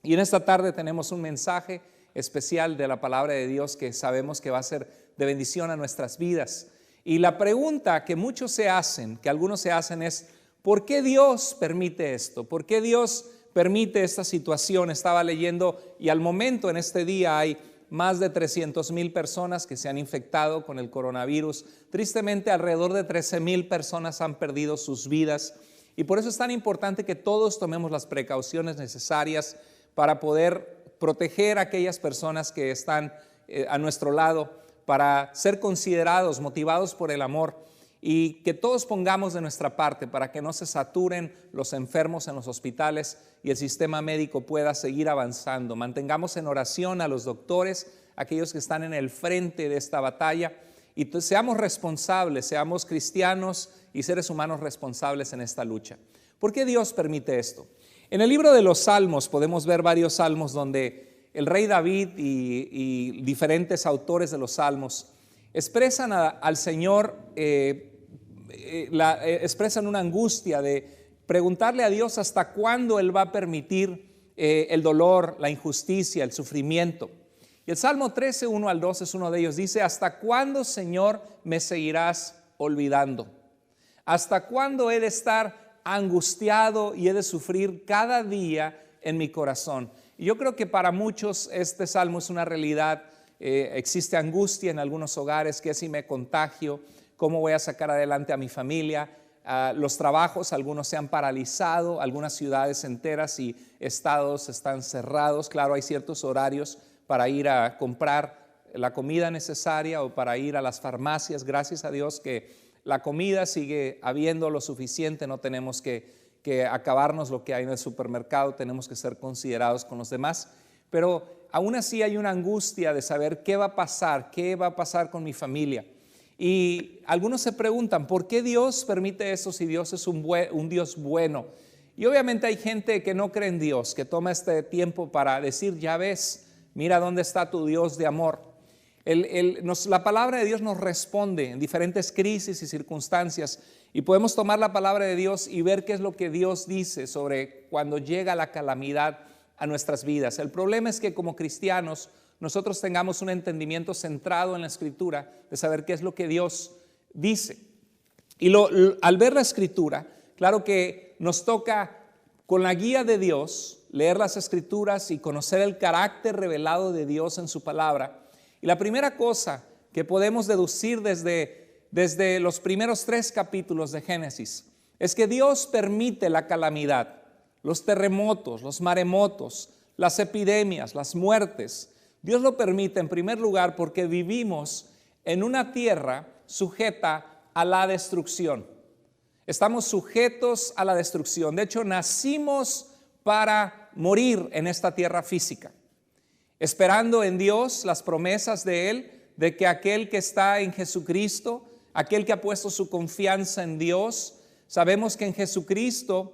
Y en esta tarde tenemos un mensaje especial de la palabra de Dios que sabemos que va a ser de bendición a nuestras vidas. Y la pregunta que muchos se hacen, que algunos se hacen es, ¿por qué Dios permite esto? ¿Por qué Dios permite esta situación? Estaba leyendo y al momento en este día hay más de 300,000 personas que se han infectado con el coronavirus. Tristemente, alrededor de 13,000 personas han perdido sus vidas. Y por eso es tan importante que todos tomemos las precauciones necesarias para poder proteger a aquellas personas que están a nuestro lado, para ser considerados, motivados por el amor, y que todos pongamos de nuestra parte para que no se saturen los enfermos en los hospitales y el sistema médico pueda seguir avanzando. Mantengamos en oración a los doctores, aquellos que están en el frente de esta batalla, y seamos responsables, seamos cristianos y seres humanos responsables en esta lucha. ¿Por qué Dios permite esto? En el libro de los Salmos podemos ver varios salmos donde el rey David y diferentes autores de los salmos expresan al Señor, expresan una angustia de preguntarle a Dios hasta cuándo Él va a permitir el dolor, la injusticia, el sufrimiento. Y el Salmo 13, 1 al 2 es uno de ellos. Dice: ¿hasta cuándo, Señor, me seguirás olvidando? ¿Hasta cuándo he de estar angustiado y he de sufrir cada día en mi corazón? Y yo creo que para muchos este salmo es una realidad. Existe angustia en algunos hogares. ¿Qué si me contagio? ¿Cómo voy a sacar adelante a mi familia? Los trabajos, algunos se han paralizado, algunas ciudades enteras y estados están cerrados. Claro, hay ciertos horarios para ir a comprar la comida necesaria o para ir a las farmacias. Gracias a Dios que la comida sigue habiendo lo suficiente, no tenemos que acabarnos lo que hay en el supermercado, tenemos que ser considerados con los demás, pero aún así hay una angustia de saber qué va a pasar con mi familia. Y algunos se preguntan, ¿por qué Dios permite eso si Dios es un Dios bueno? Y obviamente hay gente que no cree en Dios, que toma este tiempo para decir, ya ves, mira dónde está tu Dios de amor. La palabra de Dios nos responde en diferentes crisis y circunstancias, y podemos tomar la palabra de Dios y ver qué es lo que Dios dice sobre cuando llega la calamidad a nuestras vidas. El problema es que como cristianos nosotros tengamos un entendimiento centrado en la Escritura de saber qué es lo que Dios dice. Y al ver la Escritura, claro que nos toca con la guía de Dios leer las Escrituras y conocer el carácter revelado de Dios en su palabra. Y la primera cosa que podemos deducir desde los primeros 3 capítulos de Génesis es que Dios permite la calamidad, los terremotos, los maremotos, las epidemias, las muertes. Dios lo permite en primer lugar porque vivimos en una tierra sujeta a la destrucción. Estamos sujetos a la destrucción. De hecho, nacimos para morir en esta tierra física, esperando en Dios las promesas de Él, de que aquel que está en Jesucristo, aquel que ha puesto su confianza en Dios, sabemos que en Jesucristo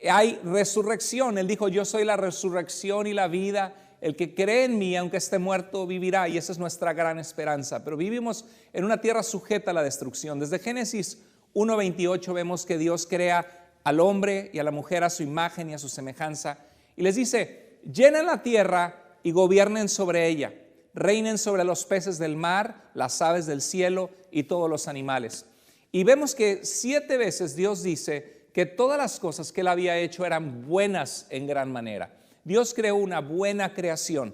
hay resurrección. Él dijo, yo soy la resurrección y la vida, el que cree en mí, aunque esté muerto, vivirá, y esa es nuestra gran esperanza. Pero vivimos en una tierra sujeta a la destrucción. Desde Génesis 1:28 vemos que Dios crea al hombre y a la mujer a su imagen y a su semejanza, y les dice, llenen la tierra y gobiernen sobre ella, reinen sobre los peces del mar, las aves del cielo y todos los animales. Y vemos que 7 veces Dios dice que todas las cosas que Él había hecho eran buenas en gran manera. Dios creó una buena creación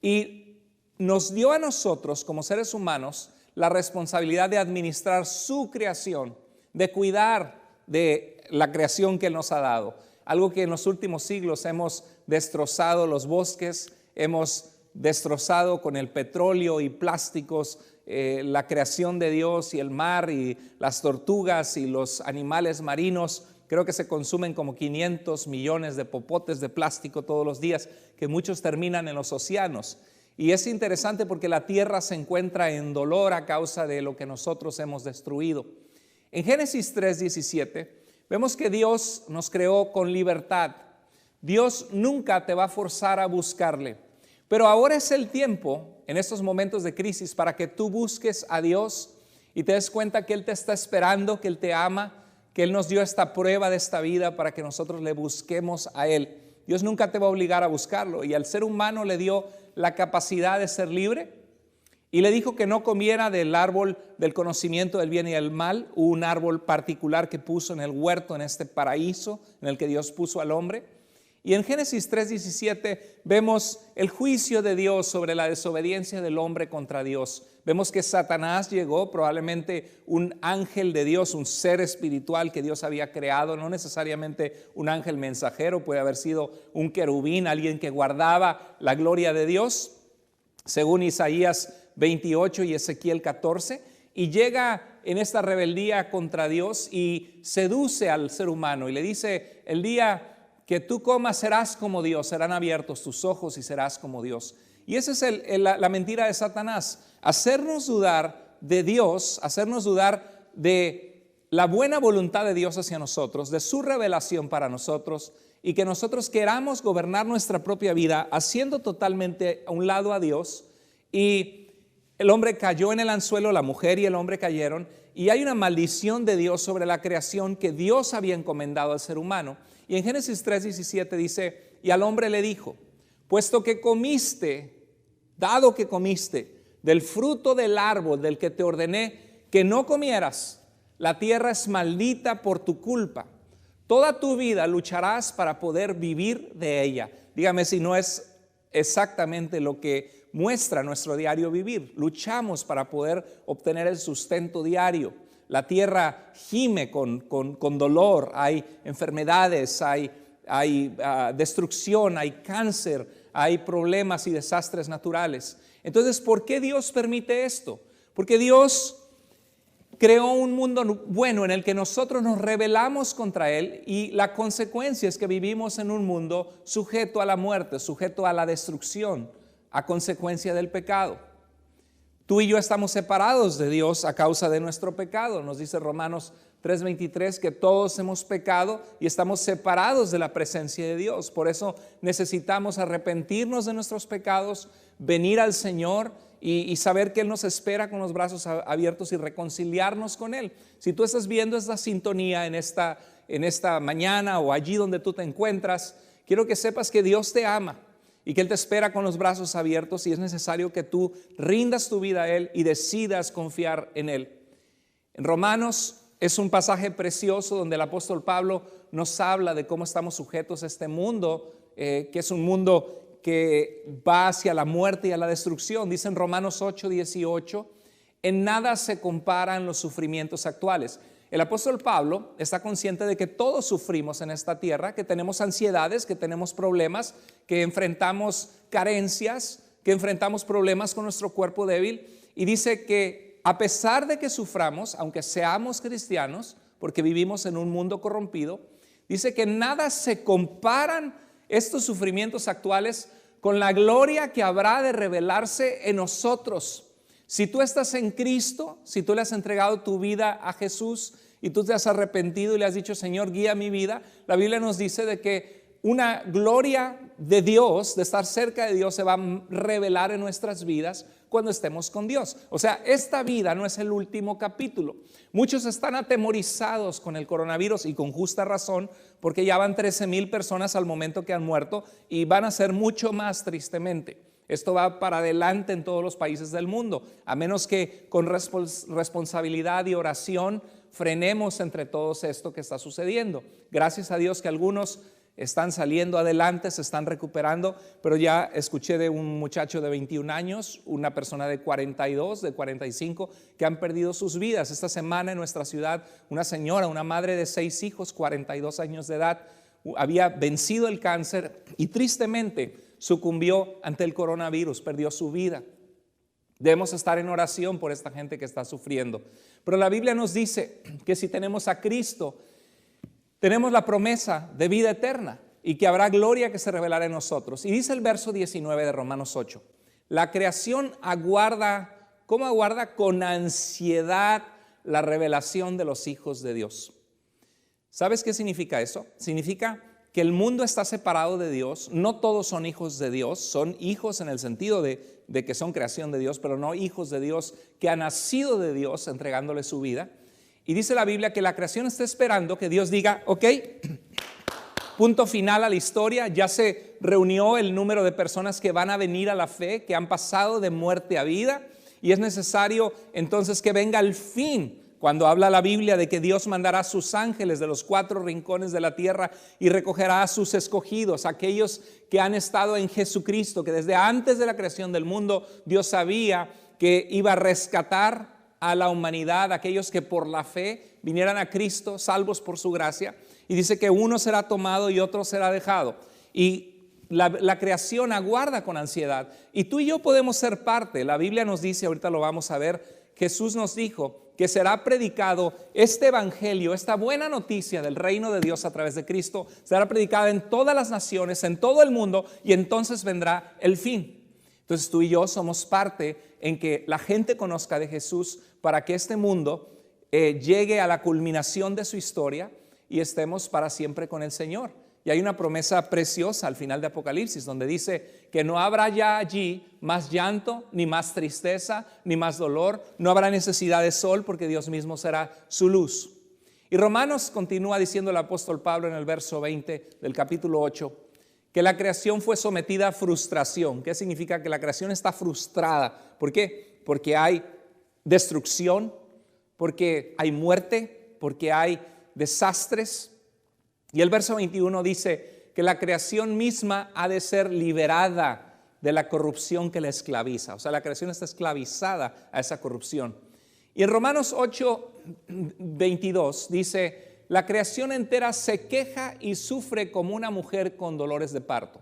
y nos dio a nosotros como seres humanos la responsabilidad de administrar su creación, de cuidar de la creación que Él nos ha dado. Algo que en los últimos siglos hemos destrozado los bosques, hemos destrozado con el petróleo y plásticos la creación de Dios y el mar y las tortugas y los animales marinos. Creo que se consumen como 500 millones de popotes de plástico todos los días, que muchos terminan en los océanos. Y es interesante porque la tierra se encuentra en dolor a causa de lo que nosotros hemos destruido. En Génesis 3:17 vemos que Dios nos creó con libertad. Dios nunca te va a forzar a buscarle. Pero ahora es el tiempo, en estos momentos de crisis, para que tú busques a Dios y te des cuenta que Él te está esperando, que Él te ama, que Él nos dio esta prueba de esta vida para que nosotros le busquemos a Él. Dios nunca te va a obligar a buscarlo. Y al ser humano le dio la capacidad de ser libre y le dijo que no comiera del árbol del conocimiento del bien y del mal, un árbol particular que puso en el huerto, en este paraíso en el que Dios puso al hombre. Y en Génesis 3:17 vemos el juicio de Dios sobre la desobediencia del hombre contra Dios. Vemos que Satanás llegó, probablemente un ángel de Dios, un ser espiritual que Dios había creado, no necesariamente un ángel mensajero, puede haber sido un querubín, alguien que guardaba la gloria de Dios, según Isaías 28 y Ezequiel 14, y llega en esta rebeldía contra Dios y seduce al ser humano y le dice: el día que tú comas serás como Dios, serán abiertos tus ojos y serás como Dios. Y esa es la mentira de Satanás, hacernos dudar de Dios, hacernos dudar de la buena voluntad de Dios hacia nosotros, de su revelación para nosotros, y que nosotros queramos gobernar nuestra propia vida haciendo totalmente a un lado a Dios. Y el hombre cayó en el anzuelo, la mujer y el hombre cayeron, y hay una maldición de Dios sobre la creación que Dios había encomendado al ser humano. Y en Génesis 3:17 dice: y al hombre le dijo: puesto que comiste, dado que comiste del fruto del árbol del que te ordené que no comieras, la tierra es maldita por tu culpa. Toda tu vida lucharás para poder vivir de ella. Dígame si no es exactamente lo que muestra nuestro diario vivir. Luchamos para poder obtener el sustento diario. La tierra gime con dolor, hay enfermedades, hay destrucción, hay cáncer, hay problemas y desastres naturales. Entonces, ¿por qué Dios permite esto? Porque Dios creó un mundo bueno en el que nosotros nos rebelamos contra Él, y la consecuencia es que vivimos en un mundo sujeto a la muerte, sujeto a la destrucción, a consecuencia del pecado. Tú y yo estamos separados de Dios a causa de nuestro pecado. Nos dice Romanos 3:23 que todos hemos pecado y estamos separados de la presencia de Dios. Por eso necesitamos arrepentirnos de nuestros pecados, venir al Señor y saber que Él nos espera con los brazos abiertos y reconciliarnos con Él. Si tú estás viendo esta sintonía en esta mañana o allí donde tú te encuentras, quiero que sepas que Dios te ama y que Él te espera con los brazos abiertos, y es necesario que tú rindas tu vida a Él y decidas confiar en Él. En Romanos es un pasaje precioso donde el apóstol Pablo nos habla de cómo estamos sujetos a este mundo, que es un mundo que va hacia la muerte y a la destrucción. Dice en Romanos 8:18, en nada se comparan los sufrimientos actuales. El apóstol Pablo está consciente de que todos sufrimos en esta tierra, que tenemos ansiedades, que tenemos problemas, que enfrentamos carencias, que enfrentamos problemas con nuestro cuerpo débil, y dice que a pesar de que suframos, aunque seamos cristianos, porque vivimos en un mundo corrompido, dice que nada se comparan estos sufrimientos actuales con la gloria que habrá de revelarse en nosotros. Si tú estás en Cristo, si tú le has entregado tu vida a Jesús y tú te has arrepentido y le has dicho: Señor, guía mi vida, la Biblia nos dice de que una gloria de Dios, de estar cerca de Dios, se va a revelar en nuestras vidas cuando estemos con Dios. O sea, esta vida no es el último capítulo. Muchos están atemorizados con el coronavirus, y con justa razón, porque ya van 13,000 personas al momento que han muerto, y van a ser mucho más, tristemente. Esto va para adelante en todos los países del mundo, a menos que con responsabilidad y oración frenemos entre todos esto que está sucediendo. Gracias a Dios que algunos están saliendo adelante, se están recuperando, pero ya escuché de un muchacho de 21 años, una persona de 42, de 45, que han perdido sus vidas. Esta semana en nuestra ciudad, una señora, una madre de 6 hijos, 42 años de edad, había vencido el cáncer y tristemente sucumbió ante el coronavirus, perdió su vida. Debemos estar en oración por esta gente que está sufriendo. Pero la Biblia nos dice que si tenemos a Cristo, tenemos la promesa de vida eterna y que habrá gloria que se revelará en nosotros. Y dice el verso 19 de Romanos 8, la creación aguarda, ¿cómo aguarda? Con ansiedad la revelación de los hijos de Dios. ¿Sabes qué significa eso? Significa que el mundo está separado de Dios. No todos son hijos de Dios, son hijos en el sentido de que son creación de Dios, pero no hijos de Dios que han nacido de Dios entregándole su vida. Y dice la Biblia que la creación está esperando que Dios diga: ok, punto final a la historia, ya se reunió el número de personas que van a venir a la fe, que han pasado de muerte a vida, y es necesario entonces que venga el fin. Cuando habla la Biblia de que Dios mandará a sus ángeles de los 4 rincones de la tierra y recogerá a sus escogidos, aquellos que han estado en Jesucristo, que desde antes de la creación del mundo Dios sabía que iba a rescatar a la humanidad, aquellos que por la fe vinieran a Cristo, salvos por su gracia. Y dice que uno será tomado y otro será dejado. Y la creación aguarda con ansiedad. Y tú y yo podemos ser parte. La Biblia nos dice, ahorita lo vamos a ver, Jesús nos dijo que será predicado este evangelio, esta buena noticia del reino de Dios a través de Cristo, será predicada en todas las naciones, en todo el mundo, y entonces vendrá el fin. Entonces tú y yo somos parte en que la gente conozca de Jesús para que este mundo llegue a la culminación de su historia y estemos para siempre con el Señor. Y hay una promesa preciosa al final de Apocalipsis donde dice que no habrá ya allí más llanto, ni más tristeza, ni más dolor. No habrá necesidad de sol porque Dios mismo será su luz. Y Romanos continúa diciendo el apóstol Pablo en el verso 20 del capítulo 8 que la creación fue sometida a frustración. ¿Qué significa? Que la creación está frustrada. ¿Por qué? Porque hay destrucción, porque hay muerte, porque hay desastres. Y el verso 21 dice que la creación misma ha de ser liberada de la corrupción que la esclaviza. O sea, la creación está esclavizada a esa corrupción. Y en Romanos 8:22 dice, la creación entera se queja y sufre como una mujer con dolores de parto.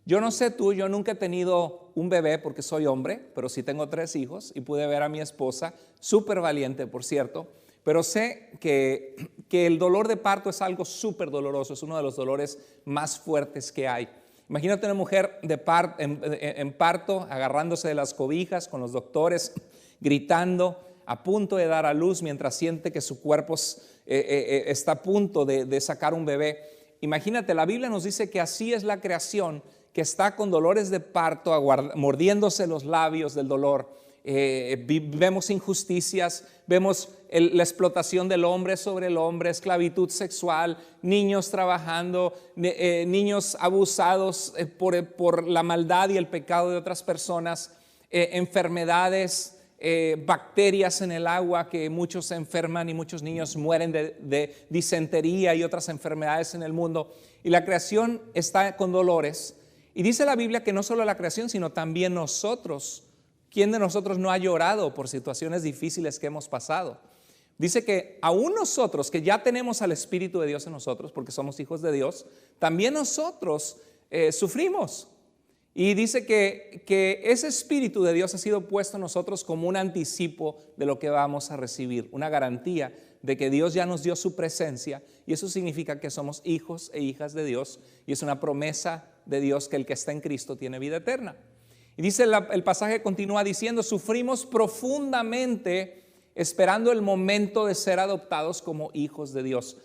Yo no sé tú, yo nunca he tenido un bebé porque soy hombre, pero sí tengo 3 hijos y pude ver a mi esposa, súper valiente por cierto, pero sé que el dolor de parto es algo súper doloroso, es uno de los dolores más fuertes que hay. Imagínate una mujer en parto, agarrándose de las cobijas con los doctores, gritando, a punto de dar a luz mientras siente que su cuerpo está a punto de sacar un bebé. Imagínate, la Biblia nos dice que así es la creación, que está con dolores de parto, mordiéndose los labios del dolor. Vemos injusticias, vemos la explotación del hombre sobre el hombre, esclavitud sexual, niños trabajando, niños abusados por la maldad y el pecado de otras personas, enfermedades, bacterias en el agua que muchos se enferman y muchos niños mueren de disentería y otras enfermedades en el mundo. Y la creación está con dolores. Y dice la Biblia que no solo la creación, sino también nosotros. ¿Quién de nosotros no ha llorado por situaciones difíciles que hemos pasado? Dice que aún nosotros, que ya tenemos al Espíritu de Dios en nosotros, porque somos hijos de Dios, también nosotros sufrimos. Y dice que ese Espíritu de Dios ha sido puesto en nosotros como un anticipo de lo que vamos a recibir, una garantía de que Dios ya nos dio su presencia, y eso significa que somos hijos e hijas de Dios, y es una promesa de Dios que el que está en Cristo tiene vida eterna. Y dice el pasaje, continúa diciendo, sufrimos profundamente esperando el momento de ser adoptados como hijos de Dios.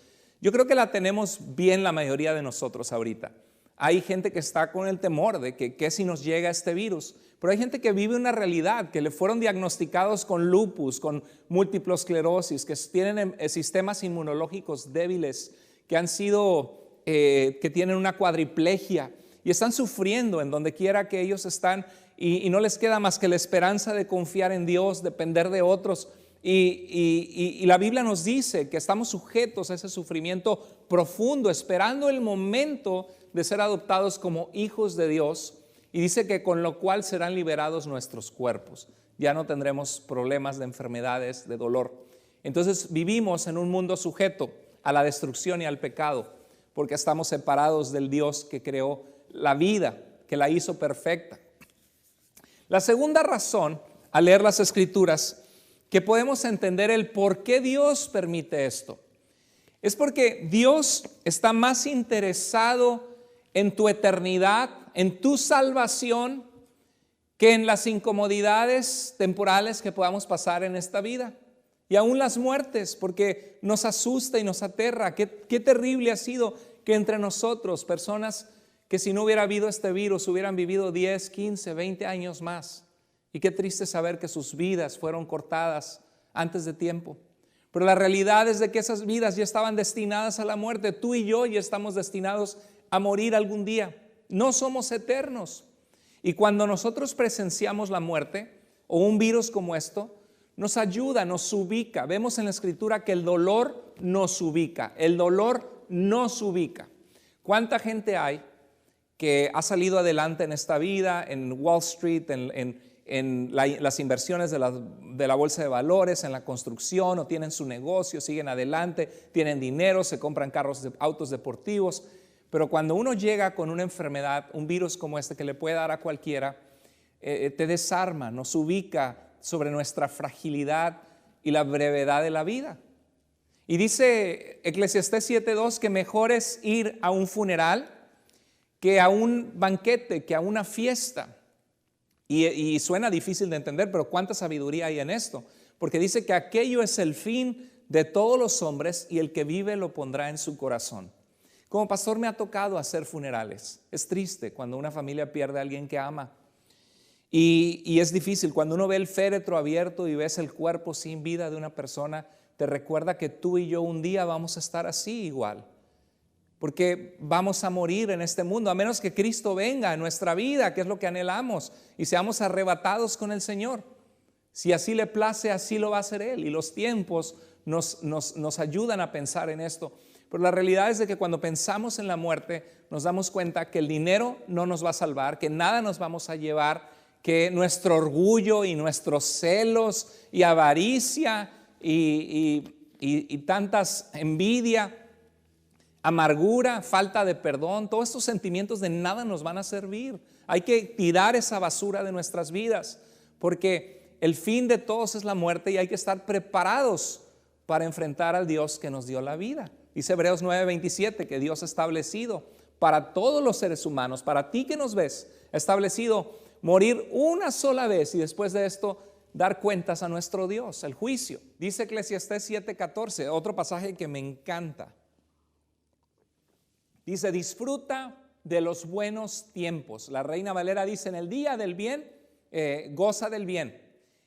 Yo creo que la tenemos bien la mayoría de nosotros ahorita. Hay gente que está con el temor de que si nos llega este virus, pero hay gente que vive una realidad, que le fueron diagnosticados con lupus, con múltiple esclerosis, que tienen sistemas inmunológicos débiles, que han sido, que tienen una cuadriplegia y están sufriendo en donde quiera que ellos están y no les queda más que la esperanza de confiar en Dios, depender de otros. Y la Biblia nos dice que estamos sujetos a ese sufrimiento profundo, esperando el momento de ser adoptados como hijos de Dios, y dice que con lo cual serán liberados nuestros cuerpos. Ya no tendremos problemas de enfermedades, de dolor. Entonces vivimos en un mundo sujeto a la destrucción y al pecado, porque estamos separados del Dios que creó la vida, que la hizo perfecta. La segunda razón, al leer las Escrituras, que podemos entender el por qué Dios permite esto, es porque Dios está más interesado en tu eternidad, en tu salvación, que en las incomodidades temporales que podamos pasar en esta vida. Y aún las muertes, porque nos asusta y nos aterra. Qué terrible ha sido que entre nosotros, personas que si no hubiera habido este virus, hubieran vivido 10, 15, 20 años más. Y qué triste saber que sus vidas fueron cortadas antes de tiempo. Pero la realidad es de que esas vidas ya estaban destinadas a la muerte. Tú y yo ya estamos destinados a morir algún día. No somos eternos. Y cuando nosotros presenciamos la muerte o un virus como esto, nos ayuda, nos ubica. Vemos en la Escritura que el dolor nos ubica. El dolor nos ubica. ¿Cuánta gente hay que ha salido adelante en esta vida, en Wall Street, las inversiones de la bolsa de valores, en la construcción, o tienen su negocio, siguen adelante, tienen dinero, se compran autos deportivos? Pero cuando uno llega con una enfermedad, un virus como este que le puede dar a cualquiera, te desarma, nos ubica sobre nuestra fragilidad y la brevedad de la vida. Y dice Eclesiastés 7:2 que mejor es ir a un funeral que a un banquete, que a una fiesta. Y suena difícil de entender, pero cuánta sabiduría hay en esto. Porque dice que aquello es el fin de todos los hombres y el que vive lo pondrá en su corazón. Como pastor me ha tocado hacer funerales. Es triste cuando una familia pierde a alguien que ama. Y es difícil cuando uno ve el féretro abierto y ves el cuerpo sin vida de una persona, te recuerda que tú y yo un día vamos a estar así igual. Porque vamos a morir en este mundo, a menos que Cristo venga a nuestra vida, que es lo que anhelamos, y seamos arrebatados con el Señor. Si así le place, así lo va a hacer Él. Y los tiempos nos ayudan a pensar en esto. Pero la realidad es de que cuando pensamos en la muerte, nos damos cuenta que el dinero no nos va a salvar, que nada nos vamos a llevar, que nuestro orgullo y nuestros celos y avaricia y tantas envidia, amargura, falta de perdón, todos estos sentimientos de nada nos van a servir. Hay que tirar esa basura de nuestras vidas, porque el fin de todos es la muerte y hay que estar preparados para enfrentar al Dios que nos dio la vida. Dice Hebreos 9:27 que Dios ha establecido para todos los seres humanos, para ti que nos ves, ha establecido morir una sola vez y después de esto dar cuentas a nuestro Dios, el juicio. Dice Eclesiastés 7:14, otro pasaje que me encanta. Dice, disfruta de los buenos tiempos. La Reina Valera dice, en el día del bien, goza del bien.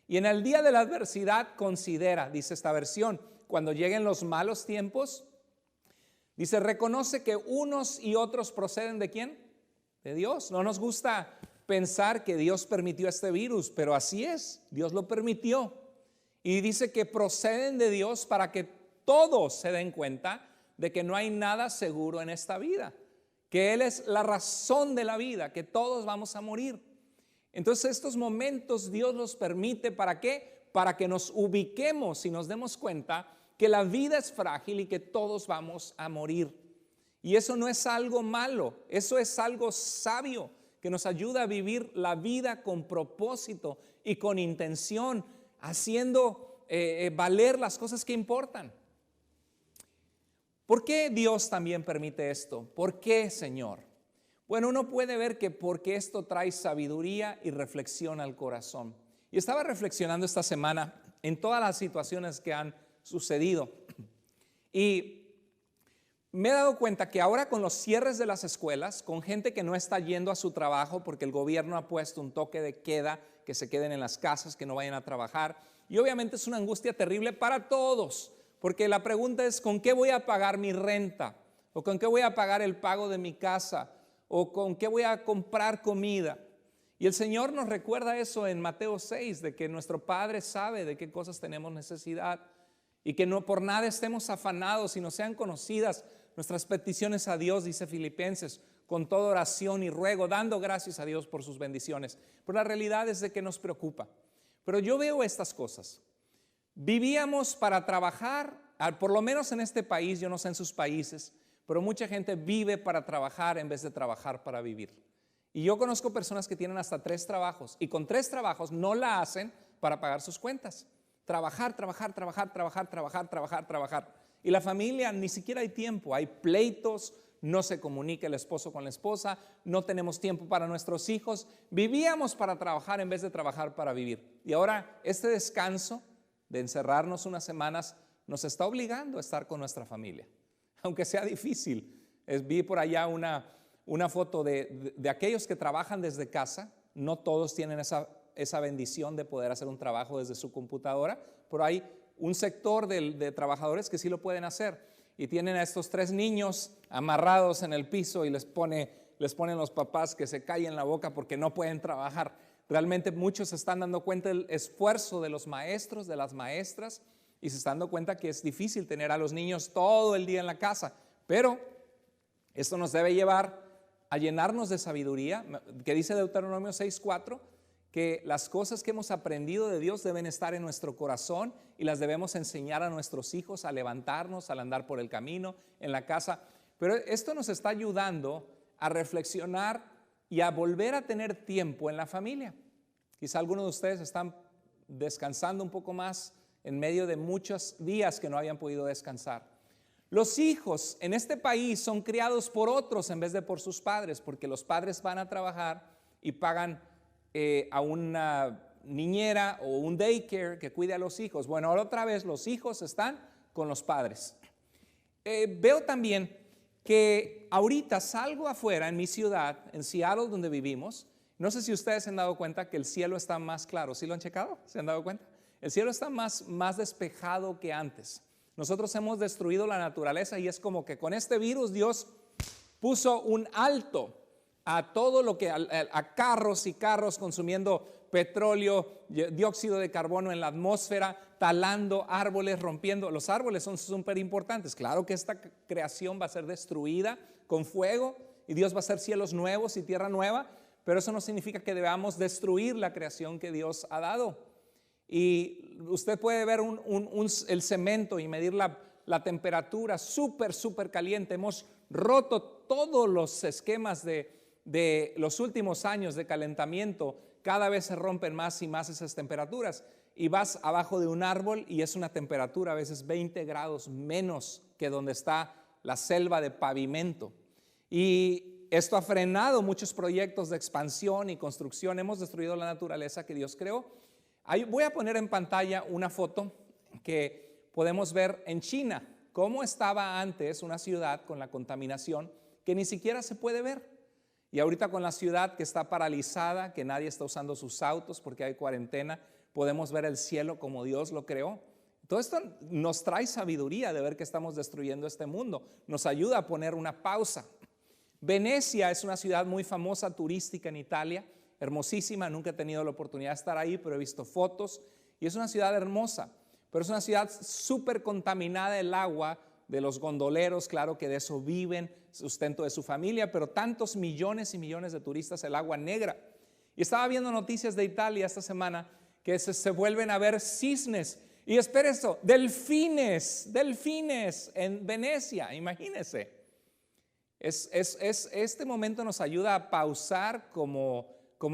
Y en el día de la adversidad, considera, dice esta versión, cuando lleguen los malos tiempos, dice, reconoce que unos y otros proceden ¿de quién? De Dios. No nos gusta pensar que Dios permitió este virus, pero así es, Dios lo permitió. Y dice que proceden de Dios para que todos se den cuenta de que no hay nada seguro en esta vida, que Él es la razón de la vida, que todos vamos a morir. Entonces estos momentos Dios los permite, ¿para qué? Para que nos ubiquemos y nos demos cuenta que la vida es frágil y que todos vamos a morir. Y eso no es algo malo, eso es algo sabio que nos ayuda a vivir la vida con propósito y con intención, haciendo valer las cosas que importan. ¿Por qué Dios también permite esto? ¿Por qué, Señor? Bueno, uno puede ver que porque esto trae sabiduría y reflexión al corazón. Y estaba reflexionando esta semana en todas las situaciones que han sucedido. Y me he dado cuenta que ahora con los cierres de las escuelas, con gente que no está yendo a su trabajo porque el gobierno ha puesto un toque de queda, que se queden en las casas, que no vayan a trabajar. Y obviamente es una angustia terrible para todos. Porque la pregunta es, ¿con qué voy a pagar mi renta? ¿O con qué voy a pagar el pago de mi casa? ¿O con qué voy a comprar comida? Y el Señor nos recuerda eso en Mateo 6, de que nuestro Padre sabe de qué cosas tenemos necesidad y que no por nada estemos afanados, sino sean conocidas nuestras peticiones a Dios, dice Filipenses, con toda oración y ruego, dando gracias a Dios por sus bendiciones. Pero la realidad es de que nos preocupa. Pero yo veo estas cosas. Vivíamos para trabajar, por lo menos en este país, yo no sé en sus países, pero mucha gente vive para trabajar en vez de trabajar para vivir. Y yo conozco personas que tienen hasta 3 trabajos y con 3 trabajos no la hacen para pagar sus cuentas. Trabajar. Y la familia ni siquiera hay tiempo, hay pleitos, no se comunica el esposo con la esposa, no tenemos tiempo para nuestros hijos. Vivíamos para trabajar en vez de trabajar para vivir. Y ahora este descanso de encerrarnos unas semanas nos está obligando a estar con nuestra familia, aunque sea difícil. Vi por allá una foto de aquellos que trabajan desde casa. No todos tienen esa bendición de poder hacer un trabajo desde su computadora, pero hay un sector de trabajadores que sí lo pueden hacer y tienen a estos 3 niños amarrados en el piso y les ponen los papás que se callen la boca porque no pueden trabajar. Realmente muchos se están dando cuenta del esfuerzo de los maestros, de las maestras, y se están dando cuenta que es difícil tener a los niños todo el día en la casa, pero esto nos debe llevar a llenarnos de sabiduría, que dice Deuteronomio 6:4, que las cosas que hemos aprendido de Dios deben estar en nuestro corazón y las debemos enseñar a nuestros hijos a levantarnos, al andar por el camino, en la casa. Pero esto nos está ayudando a reflexionar y a volver a tener tiempo en la familia. Quizá algunos de ustedes están descansando un poco más en medio de muchos días que no habían podido descansar. Los hijos en este país son criados por otros en vez de por sus padres, porque los padres van a trabajar y pagan a una niñera o un daycare que cuide a los hijos. Bueno, ahora otra vez los hijos están con los padres. Veo también que ahorita salgo afuera en mi ciudad, en Seattle, donde vivimos. No sé si ustedes se han dado cuenta que el cielo está más claro. ¿Sí lo han checado? ¿Se han dado cuenta? El cielo está más despejado que antes. Nosotros hemos destruido la naturaleza y es como que con este virus Dios puso un alto a todo lo que, a carros y carros consumiendo petróleo, dióxido de carbono en la atmósfera, talando árboles, rompiendo. Los árboles son súper importantes. Claro que esta creación va a ser destruida con fuego y Dios va a hacer cielos nuevos y tierra nueva, pero eso no significa que debamos destruir la creación que Dios ha dado. Y usted puede ver el cemento y medir la temperatura súper caliente. Hemos roto todos los esquemas de los últimos años de calentamiento. Cada vez se rompen más y más esas temperaturas. Y vas abajo de un árbol y es una temperatura a veces 20 grados menos que donde está la selva de pavimento. Y esto ha frenado muchos proyectos de expansión y construcción. Hemos destruido la naturaleza que Dios creó. Ahí voy a poner en pantalla una foto que podemos ver en China, cómo estaba antes una ciudad con la contaminación que ni siquiera se puede ver. Y ahorita con la ciudad que está paralizada, que nadie está usando sus autos porque hay cuarentena, podemos ver el cielo como Dios lo creó. Todo esto nos trae sabiduría de ver que estamos destruyendo este mundo. Nos ayuda a poner una pausa. Venecia es una ciudad muy famosa turística en Italia, hermosísima. Nunca he tenido la oportunidad de estar ahí, pero he visto fotos y es una ciudad hermosa, pero es una ciudad súper contaminada. El agua de los gondoleros, claro que de eso viven, sustento de su familia, pero tantos millones y millones de turistas, el agua negra. Y estaba viendo noticias de Italia esta semana que se vuelven a ver cisnes, y espere eso, delfines en Venecia, imagínense. Este momento nos ayuda a pausar como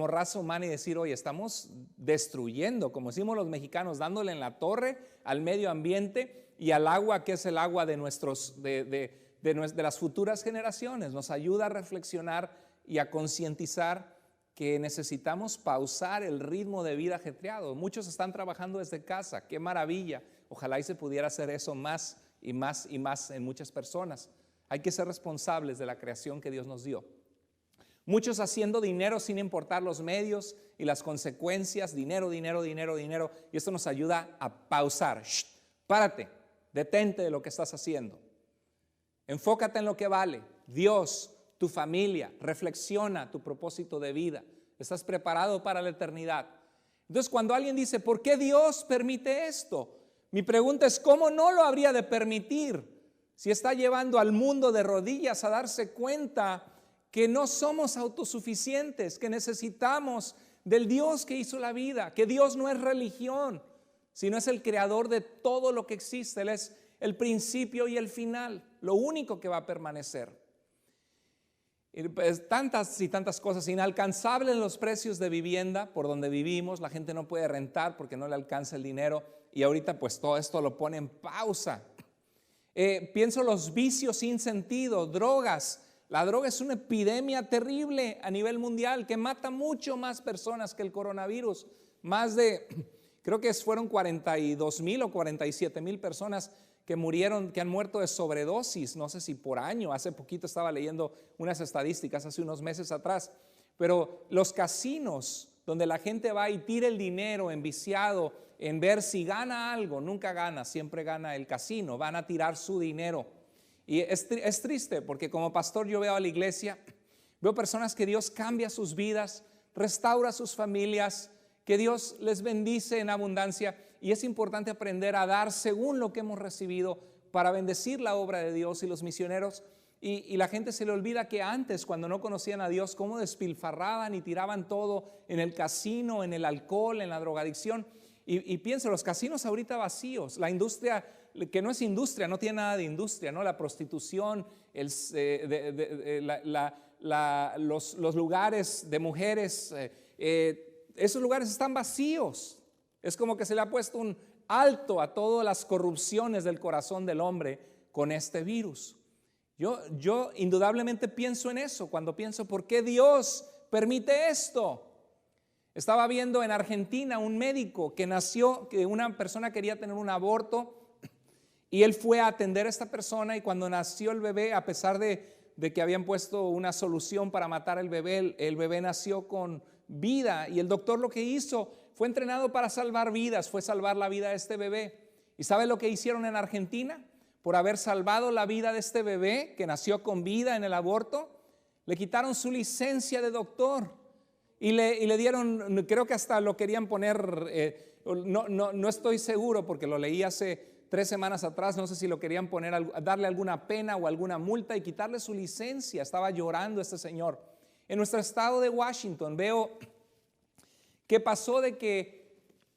raza humana y decir, oye, estamos destruyendo, como decimos los mexicanos, dándole en la torre al medio ambiente y al agua, que es el agua de las futuras generaciones. Nos ayuda a reflexionar y a concientizar que necesitamos pausar el ritmo de vida ajetreado. Muchos están trabajando desde casa, qué maravilla. Ojalá y se pudiera hacer eso más y más y más en muchas personas. Hay que ser responsables de la creación que Dios nos dio. Muchos haciendo dinero sin importar los medios y las consecuencias, dinero, y esto nos ayuda a pausar. Shh, párate, detente de lo que estás haciendo. Enfócate en lo que vale, Dios, tu familia, reflexiona tu propósito de vida. ¿Estás preparado para la eternidad? Entonces, cuando alguien dice, ¿por qué Dios permite esto? Mi pregunta es, ¿cómo no lo habría de permitir si está llevando al mundo de rodillas a darse cuenta que no somos autosuficientes, que necesitamos del Dios que hizo la vida, que Dios no es religión, sino es el creador de todo lo que existe? Él es el principio y el final, lo único que va a permanecer. Y pues tantas y tantas cosas, inalcanzables los precios de vivienda por donde vivimos, la gente no puede rentar porque no le alcanza el dinero y ahorita pues todo esto lo pone en pausa. Pienso los vicios sin sentido, drogas. La droga es una epidemia terrible a nivel mundial que mata mucho más personas que el coronavirus. Creo que fueron 42,000 o 47,000 personas que murieron, que han muerto de sobredosis, no sé si por año. Hace poquito estaba leyendo unas estadísticas, hace unos meses atrás. Pero los casinos, donde la gente va y tira el dinero enviciado en ver si gana algo. Nunca gana, siempre gana el casino, van a tirar su dinero. Y es triste porque como pastor yo veo a la iglesia, veo personas que Dios cambia sus vidas, restaura sus familias, que Dios les bendice en abundancia, y es importante aprender a dar según lo que hemos recibido para bendecir la obra de Dios y los misioneros. Y la gente se le olvida que antes, cuando no conocían a Dios, cómo despilfarraban y tiraban todo en el casino, en el alcohol, en la drogadicción. Y piensa, los casinos ahorita vacíos, la industria, que no es industria, no tiene nada de industria, ¿no? La prostitución, los lugares de mujeres, esos lugares están vacíos. Es como que se le ha puesto un alto a todas las corrupciones del corazón del hombre con este virus. Yo indudablemente pienso en eso, cuando pienso, ¿por qué Dios permite esto? Estaba viendo en Argentina un médico que una persona quería tener un aborto y él fue a atender a esta persona, y cuando nació el bebé, a pesar de que habían puesto una solución para matar el bebé nació con vida, y el doctor lo que hizo fue entrenado para salvar vidas, fue salvar la vida de este bebé. ¿Y sabe lo que hicieron en Argentina? Por haber salvado la vida de este bebé que nació con vida en el aborto, le quitaron su licencia de doctor y le dieron, creo que hasta lo querían poner, no estoy seguro porque lo leí hace 3 semanas atrás, no sé si lo querían poner, darle alguna pena o alguna multa y quitarle su licencia. Estaba llorando este señor. En nuestro estado de Washington veo que pasó de que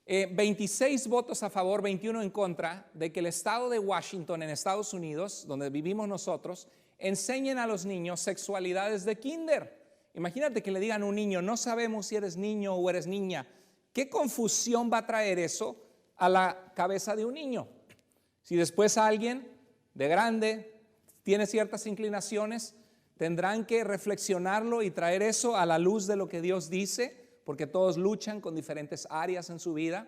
26 votos a favor, 21 en contra, de que el estado de Washington en Estados Unidos, donde vivimos nosotros, enseñen a los niños sexualidades de kinder. Imagínate que le digan a un niño, no sabemos si eres niño o eres niña. ¿Qué confusión va a traer eso a la cabeza de un niño? Si después alguien de grande tiene ciertas inclinaciones, tendrán que reflexionarlo y traer eso a la luz de lo que Dios dice, porque todos luchan con diferentes áreas en su vida.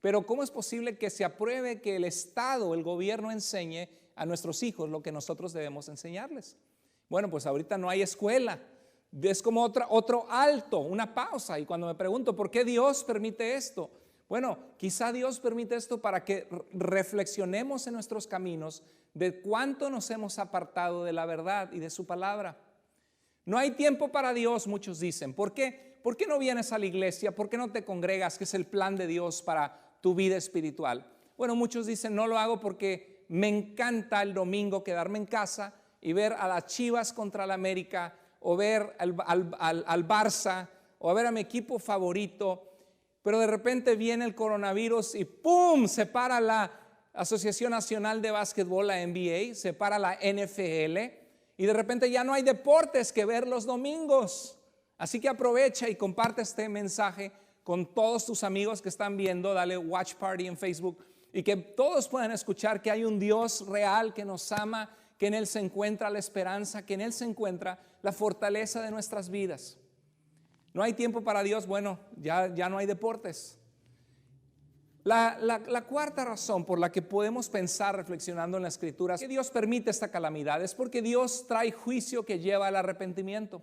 Pero ¿cómo es posible que se apruebe que el Estado, el gobierno enseñe a nuestros hijos lo que nosotros debemos enseñarles? Bueno, pues ahorita no hay escuela. Es como otro alto, una pausa. Y cuando me pregunto, ¿por qué Dios permite esto? Bueno, quizá Dios permite esto para que reflexionemos en nuestros caminos de cuánto nos hemos apartado de la verdad y de su palabra. No hay tiempo para Dios, muchos dicen. ¿Por qué? ¿Por qué no vienes a la iglesia? ¿Por qué no te congregas? Que es el plan de Dios para tu vida espiritual. Bueno, muchos dicen, no lo hago porque me encanta el domingo quedarme en casa y ver a las Chivas contra la América, o ver al Barça, o a ver a mi equipo favorito. Pero de repente viene el coronavirus y ¡pum! Se para la Asociación Nacional de Básquetbol, la NBA, se para la NFL. Y de repente ya no hay deportes que ver los domingos. Así que aprovecha y comparte este mensaje con todos tus amigos que están viendo. Dale watch party en Facebook y que todos puedan escuchar que hay un Dios real que nos ama, que en Él se encuentra la esperanza, que en Él se encuentra la fortaleza de nuestras vidas. No hay tiempo para Dios, bueno, ya no hay deportes. La cuarta razón por la que podemos pensar reflexionando en las Escrituras que Dios permite esta calamidad es porque Dios trae juicio que lleva al arrepentimiento.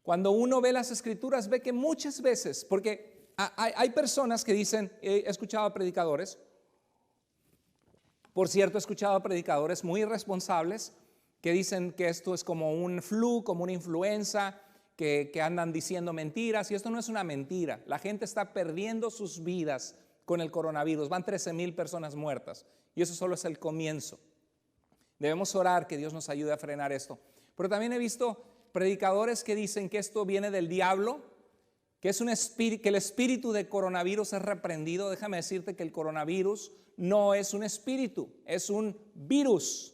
Cuando uno ve las Escrituras ve que muchas veces, porque hay personas que dicen, he escuchado a predicadores, por cierto, he escuchado a predicadores muy irresponsables que dicen que esto es como un flu, como una influenza, que andan diciendo mentiras, y esto no es una mentira. La gente está perdiendo sus vidas con el coronavirus. Van 13,000 personas muertas y eso solo es el comienzo. Debemos orar que Dios nos ayude a frenar esto. Pero también he visto predicadores que dicen que esto viene del diablo, que el espíritu de coronavirus es reprendido. Déjame decirte que el coronavirus no es un espíritu, es un virus.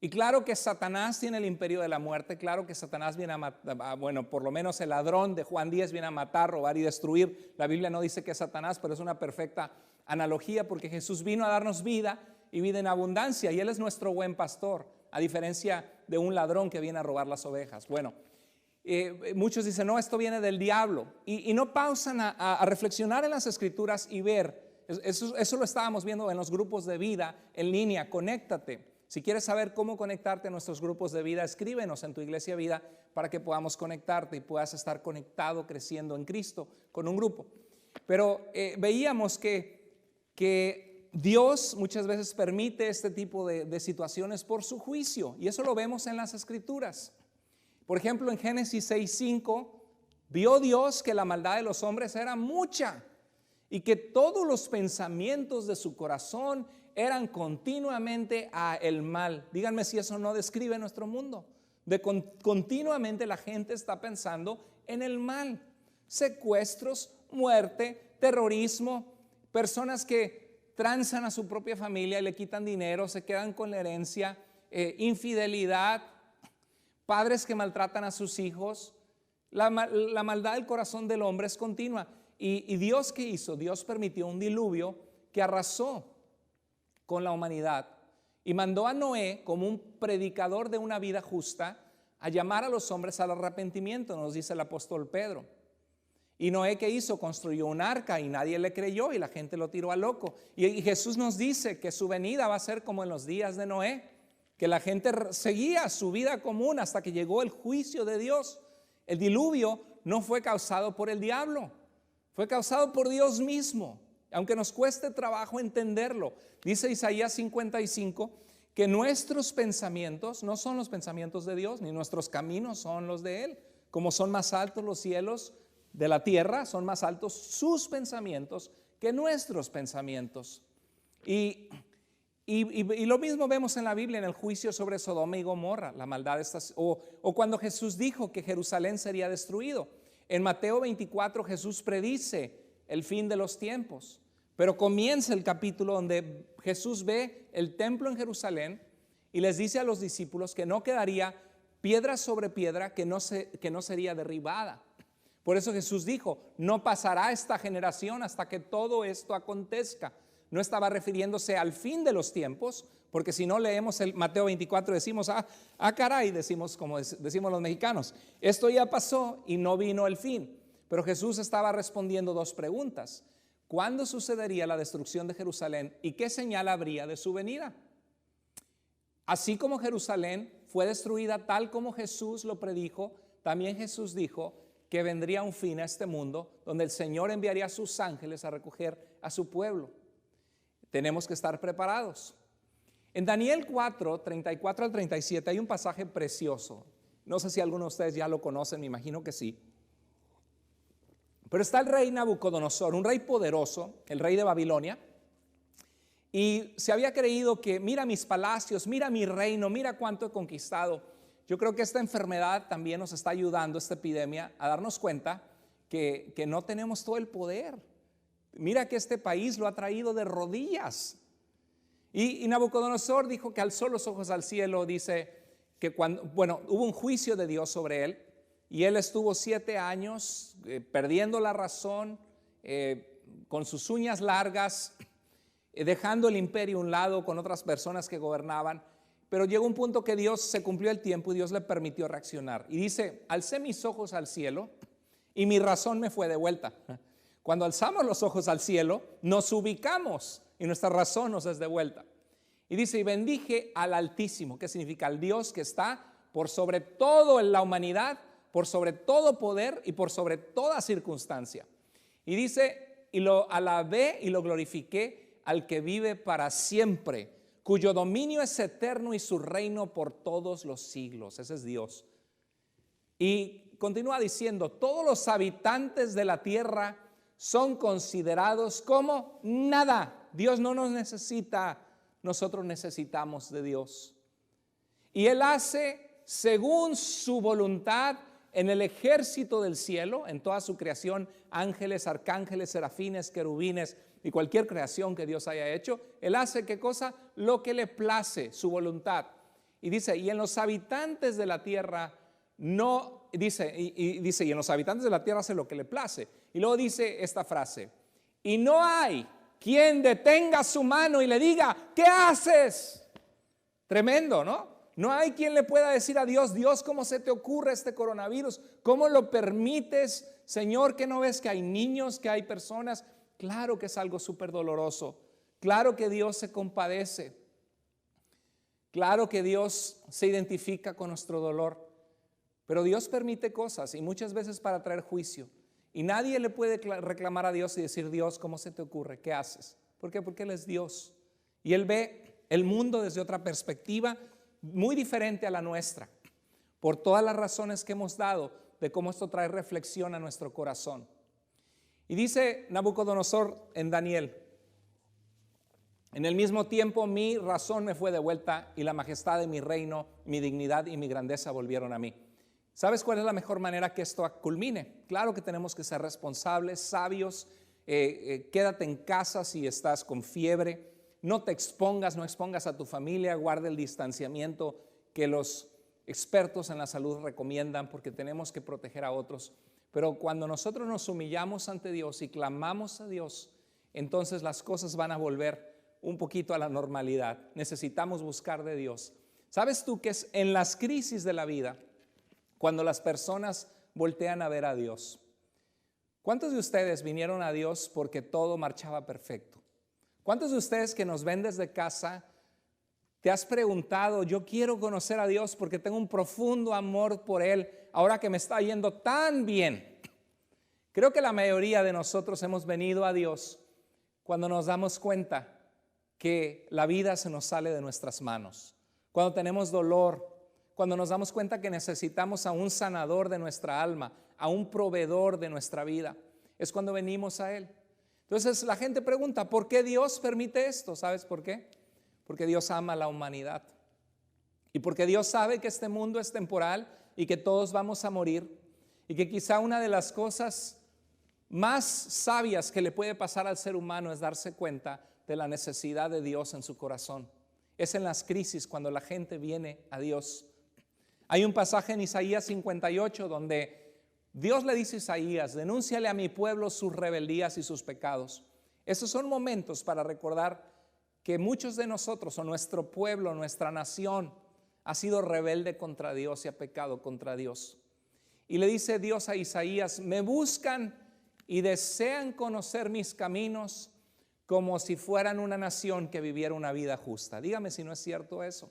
Y claro que Satanás tiene el imperio de la muerte, claro que Satanás viene a matar, bueno, por lo menos el ladrón de Juan 10 viene a matar, robar y destruir. La Biblia no dice que es Satanás, pero es una perfecta analogía porque Jesús vino a darnos vida y vida en abundancia, y Él es nuestro buen pastor, a diferencia de un ladrón que viene a robar las ovejas. Bueno, muchos dicen, no, esto viene del diablo, y no pausan a reflexionar en las Escrituras y ver. Eso lo estábamos viendo en los grupos de vida en línea. Conéctate. Si quieres saber cómo conectarte a nuestros grupos de vida, escríbenos en Tu Iglesia Vida para que podamos conectarte y puedas estar conectado, creciendo en Cristo con un grupo. Pero veíamos que Dios muchas veces permite este tipo de situaciones por su juicio, y eso lo vemos en las Escrituras. Por ejemplo, en Génesis 6:5, vio Dios que la maldad de los hombres era mucha y que todos los pensamientos de su corazón eran continuamente a el mal. Díganme si eso no describe nuestro mundo. Continuamente la gente está pensando en el mal. Secuestros, muerte, terrorismo, personas que transan a su propia familia y le quitan dinero, se quedan con la herencia, infidelidad, padres que maltratan a sus hijos. La maldad del corazón del hombre es continua. Y Dios, ¿qué hizo? Dios permitió un diluvio que arrasó con la humanidad y mandó a Noé como un predicador de una vida justa a llamar a los hombres al arrepentimiento, nos dice el apóstol Pedro. Y Noé, ¿qué hizo? Construyó un arca y nadie le creyó y la gente lo tiró a loco. Y Jesús nos dice que su venida va a ser como en los días de Noé, que la gente seguía su vida común hasta que llegó el juicio de Dios. El diluvio no fue causado por el diablo, fue causado por Dios mismo, aunque nos cueste trabajo entenderlo. Dice Isaías 55 que nuestros pensamientos no son los pensamientos de Dios, ni nuestros caminos son los de Él. Como son más altos los cielos de la tierra, son más altos sus pensamientos que nuestros pensamientos. Y lo mismo vemos en la Biblia en el juicio sobre Sodoma y Gomorra, la maldad o cuando Jesús dijo que Jerusalén sería destruido. En Mateo 24 Jesús predice el fin de los tiempos, pero comienza el capítulo donde Jesús ve el templo en Jerusalén y les dice a los discípulos que no quedaría piedra sobre piedra que no sería derribada. Por eso Jesús dijo, no pasará esta generación hasta que todo esto acontezca. No estaba refiriéndose al fin de los tiempos, porque si no leemos el Mateo 24 decimos, caray, decimos como decimos los mexicanos, esto ya pasó y no vino el fin. Pero Jesús estaba respondiendo dos preguntas. ¿Cuándo sucedería la destrucción de Jerusalén y qué señal habría de su venida? Así como Jerusalén fue destruida tal como Jesús lo predijo, también Jesús dijo que vendría un fin a este mundo donde el Señor enviaría a sus ángeles a recoger a su pueblo. Tenemos que estar preparados. En Daniel 4, 34 al 37 hay un pasaje precioso. No sé si algunos de ustedes ya lo conocen, me imagino que sí. Pero está el rey Nabucodonosor, un rey poderoso, el rey de Babilonia, y se había creído que mira mis palacios, mira mi reino, mira cuánto he conquistado. Yo creo que esta enfermedad también nos está ayudando, esta epidemia, a darnos cuenta que no tenemos todo el poder. Mira que este país lo ha traído de rodillas. Y Nabucodonosor dijo que alzó los ojos al cielo, dice que hubo un juicio de Dios sobre él, y él estuvo 7 años perdiendo la razón, con sus uñas largas, dejando el imperio a un lado con otras personas que gobernaban. Pero llegó un punto que Dios se cumplió el tiempo y Dios le permitió reaccionar. Y dice, alcé mis ojos al cielo y mi razón me fue de vuelta. Cuando alzamos los ojos al cielo, nos ubicamos y nuestra razón nos es de vuelta. Y dice, y bendije al Altísimo, que significa al Dios que está por sobre todo en la humanidad, por sobre todo poder y por sobre toda circunstancia. Y dice, y lo alabé y lo glorifiqué al que vive para siempre, cuyo dominio es eterno y su reino por todos los siglos. Ese es Dios. Y continúa diciendo, todos los habitantes de la tierra son considerados como nada. Dios no nos necesita, nosotros necesitamos de Dios. Y Él hace según su voluntad en el ejército del cielo, en toda su creación, ángeles, arcángeles, serafines, querubines y cualquier creación que Dios haya hecho. Él hace ¿qué cosa? Lo que le place, su voluntad. Y dice, y en los habitantes de la tierra no, dice, y en los habitantes de la tierra hace lo que le place. Y luego dice esta frase, y no hay quien detenga su mano y le diga, ¿qué haces? Tremendo, ¿no? No hay quien le pueda decir a Dios, Dios, ¿cómo se te ocurre este coronavirus? ¿Cómo lo permites? Señor, ¿que no ves que hay niños, que hay personas? Claro que es algo súper doloroso. Claro que Dios se compadece. Claro que Dios se identifica con nuestro dolor. Pero Dios permite cosas y muchas veces para traer juicio. Y nadie le puede reclamar a Dios y decir, Dios, ¿cómo se te ocurre? ¿Qué haces? ¿Por qué? Porque Él es Dios. Y Él ve el mundo desde otra perspectiva muy diferente a la nuestra, por todas las razones que hemos dado de cómo esto trae reflexión a nuestro corazón. Y dice Nabucodonosor en Daniel, en el mismo tiempo mi razón me fue devuelta y la majestad de mi reino, mi dignidad y mi grandeza volvieron a mí. ¿Sabes cuál es la mejor manera que esto culmine? Claro que tenemos que ser responsables, sabios. Quédate en casa si estás con fiebre. No te expongas, no expongas a tu familia. Guarda el distanciamiento que los expertos en la salud recomiendan, porque tenemos que proteger a otros. Pero cuando nosotros nos humillamos ante Dios y clamamos a Dios, entonces las cosas van a volver un poquito a la normalidad. Necesitamos buscar de Dios. ¿Sabes tú que es en las crisis de la vida cuando las personas voltean a ver a Dios? ¿Cuántos de ustedes vinieron a Dios porque todo marchaba perfecto? ¿Cuántos de ustedes que nos ven desde casa te has preguntado, yo quiero conocer a Dios porque tengo un profundo amor por Él ahora que me está yendo tan bien? Creo que la mayoría de nosotros hemos venido a Dios cuando nos damos cuenta que la vida se nos sale de nuestras manos, cuando tenemos dolor, cuando nos damos cuenta que necesitamos a un sanador de nuestra alma, a un proveedor de nuestra vida, es cuando venimos a Él. Entonces la gente pregunta, ¿por qué Dios permite esto? ¿Sabes por qué? Porque Dios ama a la humanidad y porque Dios sabe que este mundo es temporal y que todos vamos a morir, y que quizá una de las cosas más sabias que le puede pasar al ser humano es darse cuenta de la necesidad de Dios en su corazón. Es en las crisis cuando la gente viene a Dios. Hay un pasaje en Isaías 58 donde Dios le dice a Isaías, denúnciale a mi pueblo sus rebeldías y sus pecados. Esos son momentos para recordar que muchos de nosotros, o nuestro pueblo, nuestra nación, ha sido rebelde contra Dios y ha pecado contra Dios. Y le dice Dios a Isaías, me buscan y desean conocer mis caminos como si fueran una nación que viviera una vida justa. Dígame si no es cierto eso.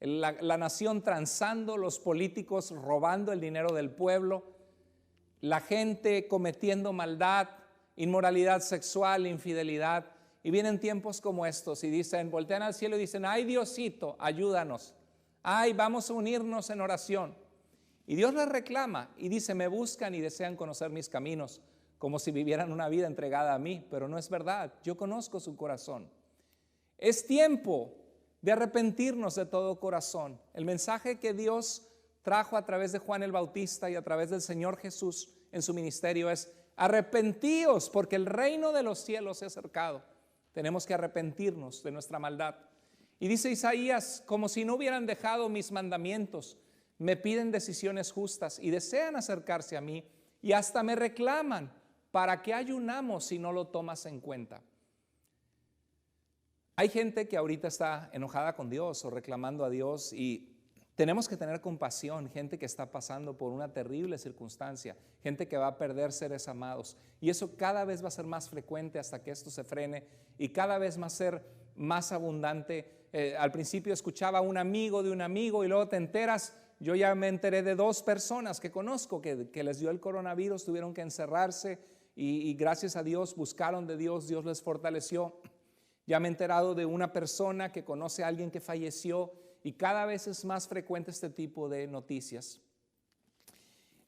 La nación transando, los políticos robando el dinero del pueblo, la gente cometiendo maldad, inmoralidad sexual, infidelidad. Y vienen tiempos como estos y dicen, voltean al cielo y dicen, ay Diosito, ayúdanos. Ay, vamos a unirnos en oración. Y Dios les reclama y dice, me buscan y desean conocer mis caminos, como si vivieran una vida entregada a mí, pero no es verdad. Yo conozco su corazón. Es tiempo de arrepentirnos de todo corazón. El mensaje que Dios trajo a través de Juan el Bautista y a través del Señor Jesús en su ministerio es, arrepentíos porque el reino de los cielos se ha acercado. Tenemos que arrepentirnos de nuestra maldad. Y dice Isaías, como si no hubieran dejado mis mandamientos, me piden decisiones justas y desean acercarse a mí y hasta me reclaman, ¿para qué ayunamos si no lo tomas en cuenta? Hay gente que ahorita está enojada con Dios o reclamando a Dios, y tenemos que tener compasión, gente que está pasando por una terrible circunstancia, gente que va a perder seres amados, y eso cada vez va a ser más frecuente hasta que esto se frene y cada vez va a ser más abundante. Al principio escuchaba a un amigo de un amigo y luego te enteras. Yo ya me enteré de 2 personas que conozco que les dio el coronavirus, tuvieron que encerrarse y gracias a Dios buscaron de Dios, Dios les fortaleció. Ya me he enterado de una persona que conoce a alguien que falleció y cada vez es más frecuente este tipo de noticias.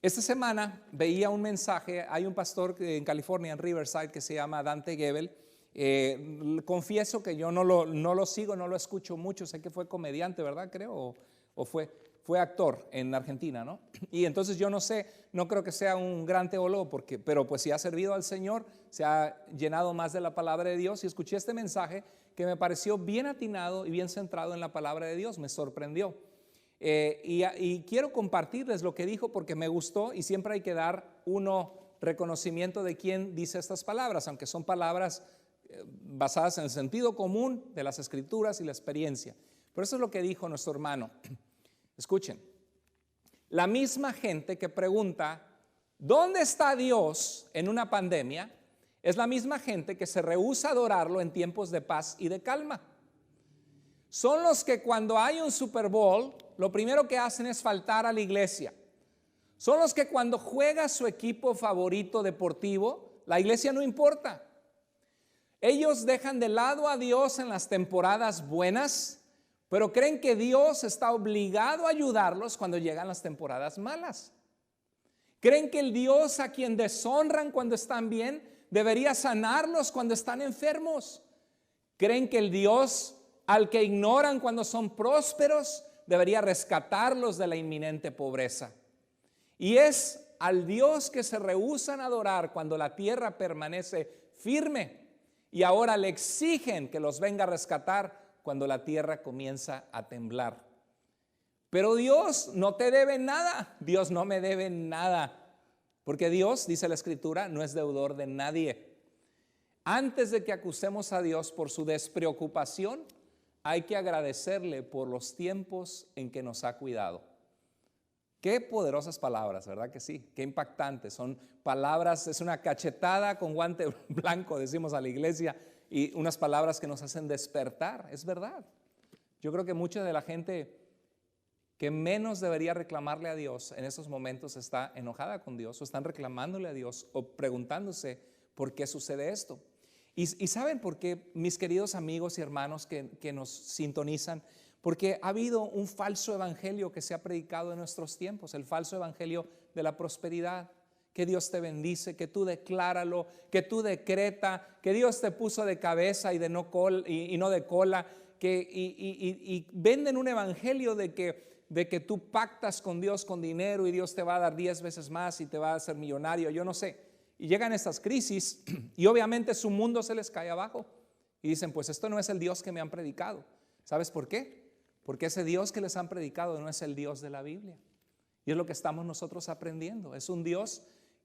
Esta semana veía un mensaje, hay un pastor en California, en Riverside, que se llama Dante Gebel. Confieso que yo no lo sigo, no lo escucho mucho, sé que fue comediante, ¿verdad? Creo, o fue actor en Argentina, ¿no? Y entonces yo no sé, no creo que sea un gran teólogo, pero pues si ha servido al Señor, se ha llenado más de la palabra de Dios, y escuché este mensaje que me pareció bien atinado y bien centrado en la palabra de Dios, me sorprendió. Y quiero compartirles lo que dijo porque me gustó, y siempre hay que dar reconocimiento de quién dice estas palabras, aunque son palabras basadas en el sentido común de las Escrituras y la experiencia. Pero eso es lo que dijo nuestro hermano. Escuchen, la misma gente que pregunta ¿dónde está Dios en una pandemia? Es la misma gente que se rehúsa a adorarlo en tiempos de paz y de calma. Son los que cuando hay un Super Bowl, lo primero que hacen es faltar a la iglesia. Son los que cuando juega su equipo favorito deportivo, la iglesia no importa. Ellos dejan de lado a Dios en las temporadas buenas, pero creen que Dios está obligado a ayudarlos cuando llegan las temporadas malas. Creen que el Dios a quien deshonran cuando están bien debería sanarlos cuando están enfermos. Creen que el Dios al que ignoran cuando son prósperos debería rescatarlos de la inminente pobreza. Y es al Dios que se rehúsan a adorar cuando la tierra permanece firme y ahora le exigen que los venga a rescatar cuando la tierra comienza a temblar. Pero Dios no te debe nada, Dios no me debe nada, porque Dios, dice la Escritura, no es deudor de nadie. Antes de que acusemos a Dios por su despreocupación, hay que agradecerle por los tiempos en que nos ha cuidado. Qué poderosas palabras, ¿verdad que sí? Qué impactantes, son palabras, es una cachetada con guante blanco, decimos a la iglesia, y unas palabras que nos hacen despertar, es verdad. Yo creo que mucha de la gente que menos debería reclamarle a Dios en esos momentos está enojada con Dios o están reclamándole a Dios o preguntándose por qué sucede esto. Y ¿saben por qué, mis queridos amigos y hermanos que nos sintonizan? Porque ha habido un falso evangelio que se ha predicado en nuestros tiempos, el falso evangelio de la prosperidad. Que Dios te bendice, que tú decláralo, que tú decreta, que Dios te puso de cabeza y no de cola, y venden un evangelio de que tú pactas con Dios con dinero y Dios te va a dar 10 veces más y te va a hacer millonario, yo no sé. Y llegan estas crisis y obviamente su mundo se les cae abajo y dicen, pues esto no es el Dios que me han predicado. ¿Sabes por qué? Porque ese Dios que les han predicado no es el Dios de la Biblia. Y es lo que estamos nosotros aprendiendo. Es un Dios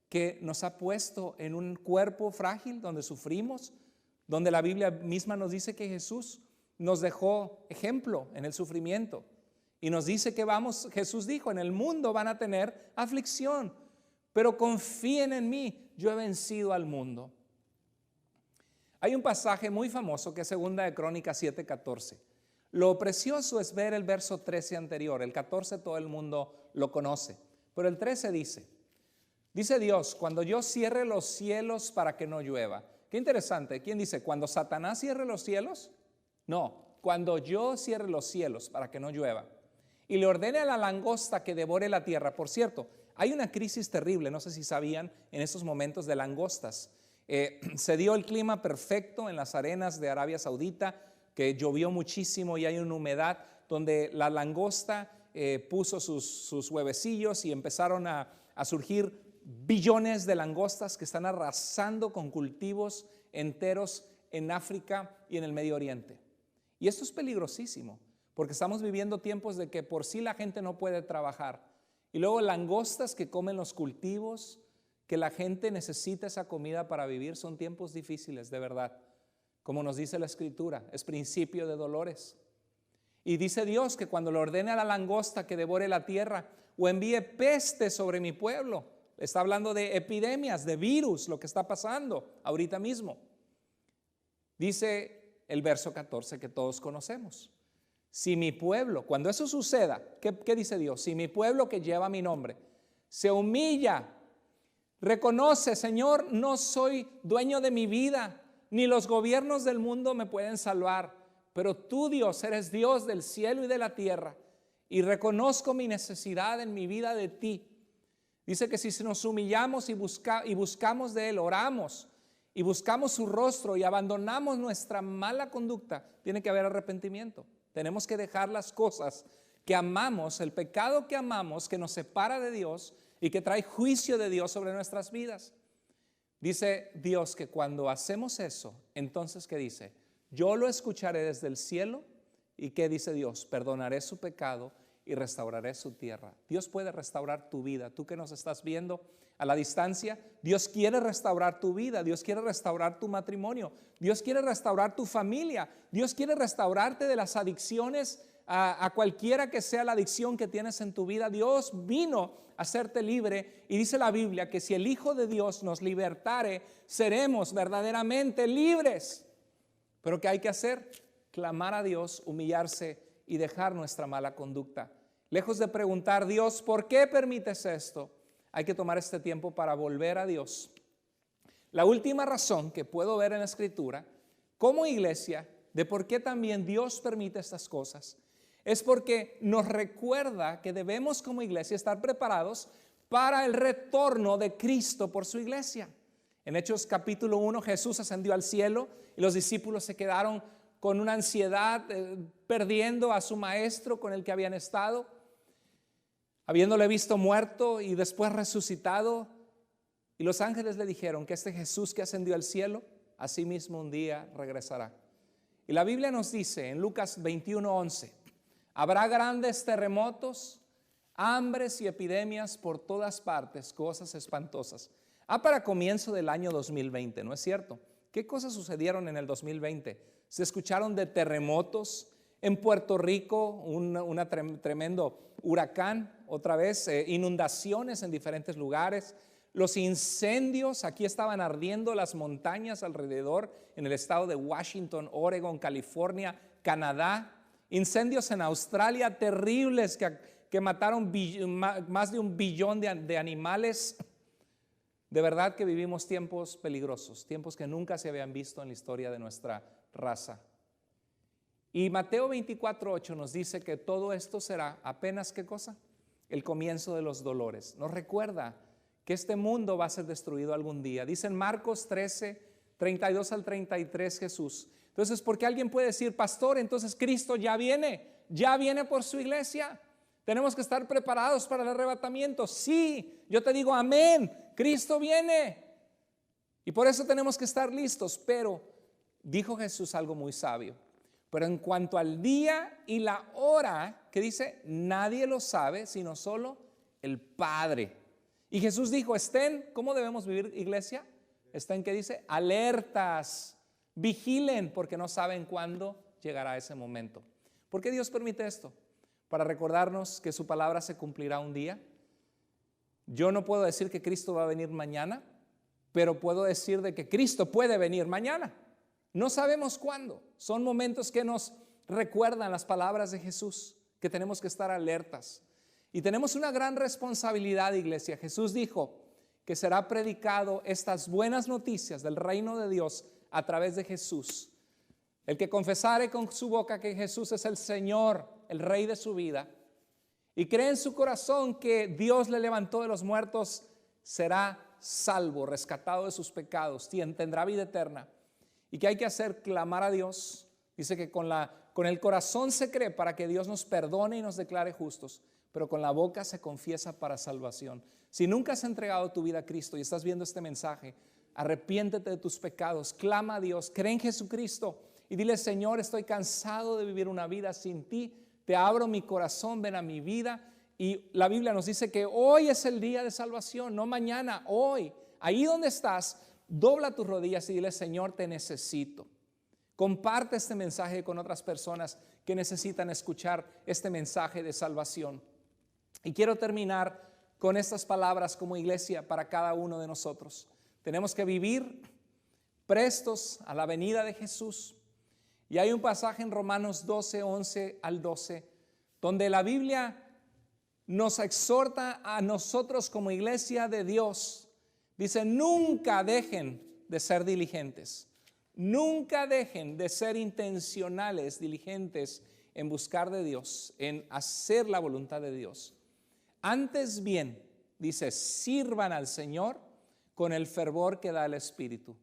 que nos ha puesto en un cuerpo frágil donde sufrimos, donde la Biblia misma nos dice que Jesús nos dejó ejemplo en el sufrimiento. Y nos dice que Jesús dijo, en el mundo van a tener aflicción, pero confíen en mí, yo he vencido al mundo. Hay un pasaje muy famoso que es 2 de Crónicas 7:14. Lo precioso es ver el verso 13 anterior. El 14 todo el mundo lo conoce, pero el 13 dice Dios, cuando yo cierre los cielos para que no llueva. Qué interesante. ¿Quién dice? ¿Cuando Satanás cierre los cielos? No, cuando yo cierre los cielos para que no llueva y le ordene a la langosta que devore la tierra. Por cierto, hay una crisis terrible, no sé si sabían, en estos momentos de langostas. Se dio el clima perfecto en las arenas de Arabia Saudita, que llovió muchísimo y hay una humedad donde la langosta puso sus huevecillos y empezaron a surgir billones de langostas que están arrasando con cultivos enteros en África y en el Medio Oriente. Y esto es peligrosísimo, porque estamos viviendo tiempos de que por sí la gente no puede trabajar. Y luego langostas que comen los cultivos, que la gente necesita esa comida para vivir. Son tiempos difíciles, de verdad. Como nos dice la Escritura, es principio de dolores. Y dice Dios que cuando le ordene a la langosta que devore la tierra o envíe peste sobre mi pueblo, está hablando de epidemias, de virus, lo que está pasando ahorita mismo. Dice el verso 14 que todos conocemos. Si mi pueblo, cuando eso suceda, ¿qué dice Dios? Si mi pueblo que lleva mi nombre se humilla, reconoce, Señor, no soy dueño de mi vida, ni los gobiernos del mundo me pueden salvar, pero tú, Dios, eres Dios del cielo y de la tierra, y reconozco mi necesidad en mi vida de ti. Dice que si nos humillamos y buscamos de Él, oramos y buscamos su rostro y abandonamos nuestra mala conducta, tiene que haber arrepentimiento. Tenemos que dejar las cosas que amamos, el pecado que amamos, que nos separa de Dios y que trae juicio de Dios sobre nuestras vidas. Dice Dios que cuando hacemos eso, entonces ¿qué dice? Yo lo escucharé desde el cielo. ¿Y qué dice Dios? Perdonaré su pecado y restauraré su tierra. Dios puede restaurar tu vida. Tú que nos estás viendo a la distancia, Dios quiere restaurar tu vida. Dios quiere restaurar tu matrimonio. Dios quiere restaurar tu familia. Dios quiere restaurarte de las adicciones a cualquiera que sea la adicción que tienes en tu vida. Dios vino a hacerte libre y dice la Biblia que si el Hijo de Dios nos libertare, seremos verdaderamente libres. Pero ¿qué hay que hacer? Clamar a Dios, humillarse y dejar nuestra mala conducta. Lejos de preguntar, Dios, ¿por qué permites esto? hay que tomar este tiempo para volver a Dios. La última razón que puedo ver en la Escritura, como iglesia, de por qué también Dios permite estas cosas, es porque nos recuerda que debemos como iglesia estar preparados para el retorno de Cristo por su iglesia. En Hechos capítulo 1, Jesús ascendió al cielo y los discípulos se quedaron con una ansiedad, perdiendo a su maestro con el que habían estado, habiéndole visto muerto y después resucitado. Y los ángeles le dijeron que este Jesús que ascendió al cielo, así mismo un día regresará. Y la Biblia nos dice en Lucas 21:11, habrá grandes terremotos, hambres y epidemias por todas partes, cosas espantosas. Para comienzo del año 2020, ¿no es cierto? ¿Qué cosas sucedieron en el 2020? Se escucharon de terremotos en Puerto Rico, un tremendo huracán, otra vez inundaciones en diferentes lugares. Los incendios, aquí estaban ardiendo las montañas alrededor en el estado de Washington, Oregon, California, Canadá. Incendios en Australia terribles que mataron más de 1 billón de animales. De verdad que vivimos tiempos peligrosos, tiempos que nunca se habían visto en la historia de nuestra raza. Y Mateo 24:8 nos dice que todo esto será apenas, ¿qué cosa? El comienzo de los dolores. Nos recuerda que este mundo va a ser destruido algún día. Dice en Marcos 13:32 al 33 Jesús. Entonces, ¿por qué alguien puede decir, pastor, entonces Cristo ya viene por su iglesia? Tenemos que estar preparados para el arrebatamiento. Sí, yo te digo amén, Cristo viene. Y por eso tenemos que estar listos. Pero dijo Jesús algo muy sabio. Pero en cuanto al día y la hora, que dice, nadie lo sabe, sino solo el Padre. Y Jesús dijo, ¿cómo debemos vivir, iglesia? Estén, ¿qué dice? Alertas, vigilen, porque no saben cuándo llegará ese momento. ¿Por qué Dios permite esto? Para recordarnos que su palabra se cumplirá un día. Yo no puedo decir que Cristo va a venir mañana, pero puedo decir de que Cristo puede venir mañana. No sabemos cuándo. Son momentos que nos recuerdan las palabras de Jesús, que tenemos que estar alertas. Y tenemos una gran responsabilidad, iglesia. Jesús dijo que será predicado estas buenas noticias del reino de Dios a través de Jesús. El que confesare con su boca que Jesús es el Señor, el Rey de su vida, y cree en su corazón que Dios le levantó de los muertos, será salvo, rescatado de sus pecados, tendrá vida eterna. ¿Y qué hay que hacer? Clamar a Dios. Dice que con el corazón se cree para que Dios nos perdone y nos declare justos, pero con la boca se confiesa para salvación. Si nunca has entregado tu vida a Cristo y estás viendo este mensaje, arrepiéntete de tus pecados, clama a Dios, cree en Jesucristo y dile, Señor, estoy cansado de vivir una vida sin ti, te abro mi corazón, ven a mi vida. Y la Biblia nos dice que hoy es el día de salvación, no mañana, hoy. Ahí donde estás, dobla tus rodillas y dile, Señor, te necesito. Comparte este mensaje con otras personas que necesitan escuchar este mensaje de salvación. Y quiero terminar con estas palabras como iglesia para cada uno de nosotros. Tenemos que vivir prestos a la venida de Jesús. Y hay un pasaje en Romanos 12:11 al 12, donde la Biblia nos exhorta a nosotros como iglesia de Dios. Dice, nunca dejen de ser diligentes. Nunca dejen de ser intencionales, diligentes en buscar de Dios, en hacer la voluntad de Dios. Antes bien, dice, sirvan al Señor con el fervor que da el Espíritu.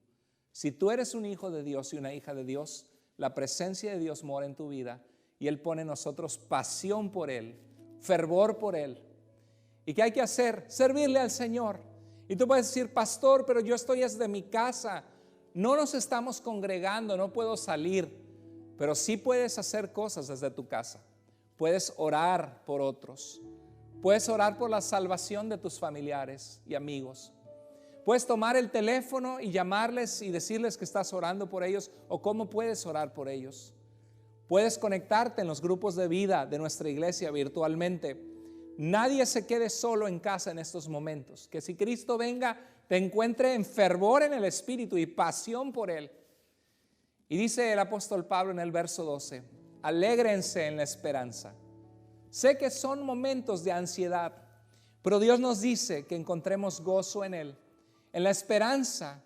Si tú eres un hijo de Dios y una hija de Dios, la presencia de Dios mora en tu vida y Él pone en nosotros pasión por Él, fervor por Él. ¿Y qué hay que hacer? Servirle al Señor. Y tú puedes decir, pastor, pero yo estoy desde mi casa, no nos estamos congregando, no puedo salir. Pero sí puedes hacer cosas desde tu casa. Puedes orar por otros. Puedes orar por la salvación de tus familiares y amigos. Puedes tomar el teléfono y llamarles y decirles que estás orando por ellos o cómo puedes orar por ellos. Puedes conectarte en los grupos de vida de nuestra iglesia virtualmente. Nadie se quede solo en casa en estos momentos. Que si Cristo venga, te encuentre en fervor en el Espíritu y pasión por Él. Y dice el apóstol Pablo en el verso 12, alégrense en la esperanza. Sé que son momentos de ansiedad, Pero Dios nos dice que encontremos gozo en Él, en la esperanza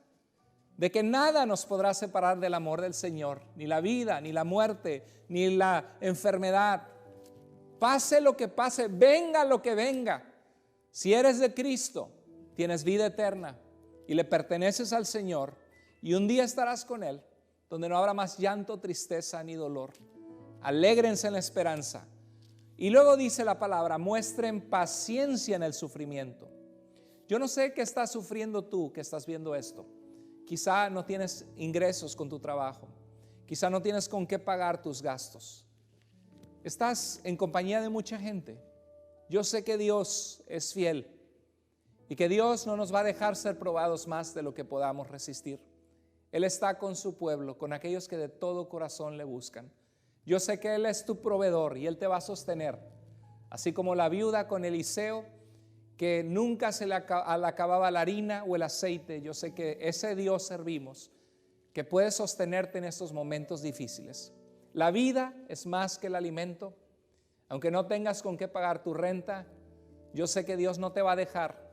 de que nada nos podrá separar del amor del Señor, ni la vida, ni la muerte, ni la enfermedad. Pase lo que pase, venga lo que venga. Si eres de Cristo, tienes vida eterna y le perteneces al Señor, y un día estarás con Él, donde no habrá más llanto, tristeza ni dolor. Alégrense en la esperanza. Y luego dice la palabra, muestren paciencia en el sufrimiento. Yo no sé qué estás sufriendo tú que estás viendo esto. Quizá no tienes ingresos con tu trabajo. Quizá no tienes con qué pagar tus gastos. Estás en compañía de mucha gente. Yo sé que Dios es fiel y que Dios no nos va a dejar ser probados más de lo que podamos resistir. Él está con su pueblo, con aquellos que de todo corazón le buscan. Yo sé que Él es tu proveedor y Él te va a sostener. Así como la viuda con Eliseo, que nunca se le acababa la harina o el aceite. Yo sé que ese Dios servimos, que puede sostenerte en estos momentos difíciles. La vida es más que el alimento. Aunque no tengas con qué pagar tu renta, yo sé que Dios no te va a dejar.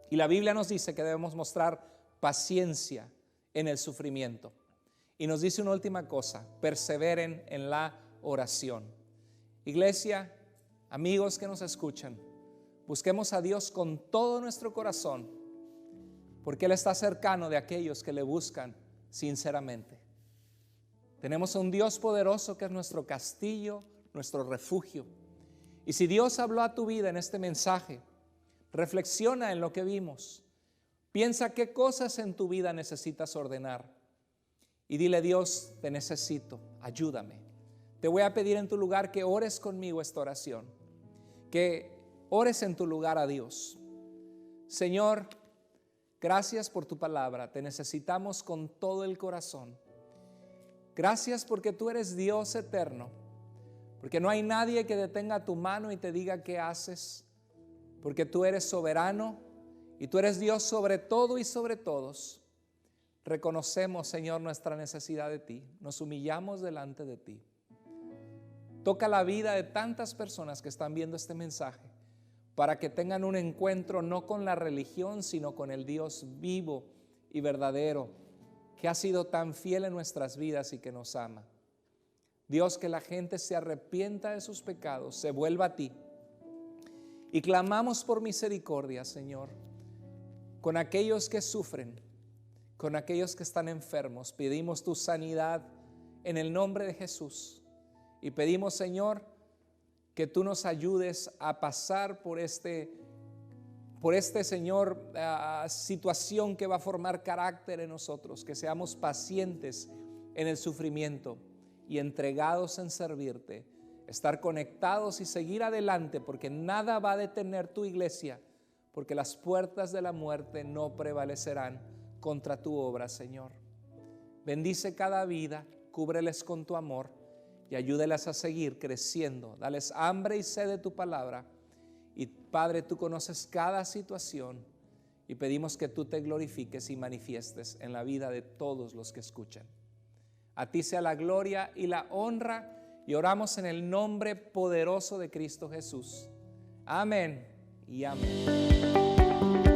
Y la Biblia nos dice que debemos mostrar paciencia en el sufrimiento. Y nos dice una última cosa: perseveren en la oración. Iglesia, amigos que nos escuchan, busquemos a Dios con todo nuestro corazón, porque Él está cercano de aquellos que le buscan sinceramente. Tenemos un Dios poderoso que es nuestro castillo, nuestro refugio. Y si Dios habló a tu vida en este mensaje, reflexiona en lo que vimos. Piensa qué cosas en tu vida necesitas ordenar. Y dile: Dios, te necesito, ayúdame. Te voy a pedir en tu lugar que ores conmigo esta oración. Que ores en tu lugar a Dios. Señor, gracias por tu palabra. Te necesitamos con todo el corazón. Gracias porque tú eres Dios eterno. Porque no hay nadie que detenga tu mano y te diga qué haces. Porque tú eres soberano y tú eres Dios sobre todo y sobre todos. Reconocemos, Señor, nuestra necesidad de ti. Nos humillamos delante de ti. Toca la vida de tantas personas que están viendo este mensaje, para que tengan un encuentro no con la religión, sino con el Dios vivo y verdadero, que ha sido tan fiel en nuestras vidas y que nos ama. Dios, que la gente se arrepienta de sus pecados, se vuelva a ti. Y clamamos por misericordia, Señor, con aquellos que sufren, con aquellos que están enfermos. Pedimos tu sanidad en el nombre de Jesús. Y pedimos, Señor, que tú nos ayudes a pasar por este Señor, situación que va a formar carácter en nosotros, que seamos pacientes en el sufrimiento y entregados en servirte, estar conectados y seguir adelante, porque nada va a detener tu iglesia, porque las puertas de la muerte no prevalecerán contra tu obra, Señor. Bendice cada vida, cúbreles con tu amor y ayúdelas a seguir creciendo. Dales hambre y sed de tu palabra. Y Padre, tú conoces cada situación y pedimos que tú te glorifiques y manifiestes en la vida de todos los que escuchan. A ti sea la gloria y la honra, y oramos en el nombre poderoso de Cristo Jesús. Amén y amén.